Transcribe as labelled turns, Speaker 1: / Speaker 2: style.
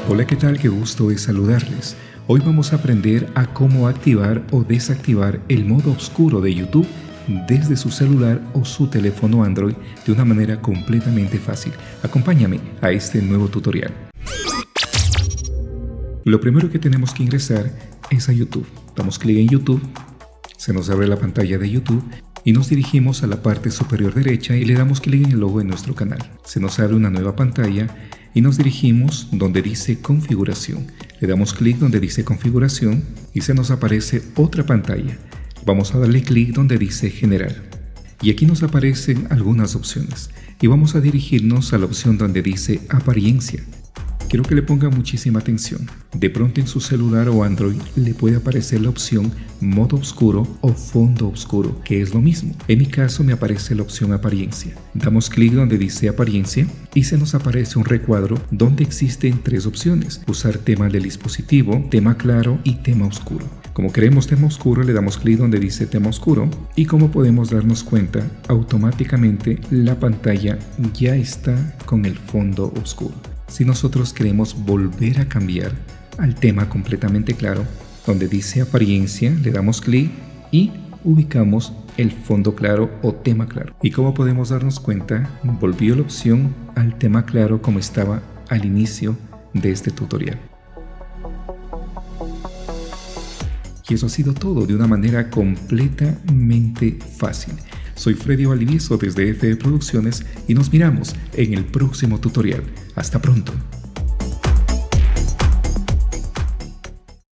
Speaker 1: Hola, ¿qué tal? Qué gusto es saludarles. Hoy vamos a aprender a cómo activar o desactivar el modo oscuro de YouTube desde su celular o su teléfono Android de una manera completamente fácil. Acompáñame a este nuevo tutorial. Lo primero que tenemos que ingresar es a YouTube. Damos clic en YouTube, se nos abre la pantalla de YouTube y nos dirigimos a la parte superior derecha y le damos clic en el logo de nuestro canal. Se nos abre una nueva pantalla y nos dirigimos donde dice configuración. Le damos clic donde dice configuración y se nos aparece otra pantalla. Vamos a darle clic donde dice general. Y aquí nos aparecen algunas opciones y vamos a dirigirnos a la opción donde dice apariencia. Quiero que le ponga muchísima atención. De pronto en su celular o Android le puede aparecer la opción modo oscuro o fondo oscuro, que es lo mismo. En mi caso me aparece la opción apariencia. Damos clic donde dice apariencia y se nos aparece un recuadro donde existen tres opciones: usar tema del dispositivo, tema claro y tema oscuro. Como queremos tema oscuro, le damos clic donde dice tema oscuro y como podemos darnos cuenta, automáticamente la pantalla ya está con el fondo oscuro. Si nosotros queremos volver a cambiar al tema completamente claro, donde dice apariencia, le damos clic y ubicamos el fondo claro o tema claro. Y como podemos darnos cuenta, volvió la opción al tema claro como estaba al inicio de este tutorial. Y eso ha sido todo de una manera completamente fácil. Soy Freddy Valdivieso desde FE Producciones y nos miramos en el próximo tutorial. Hasta pronto.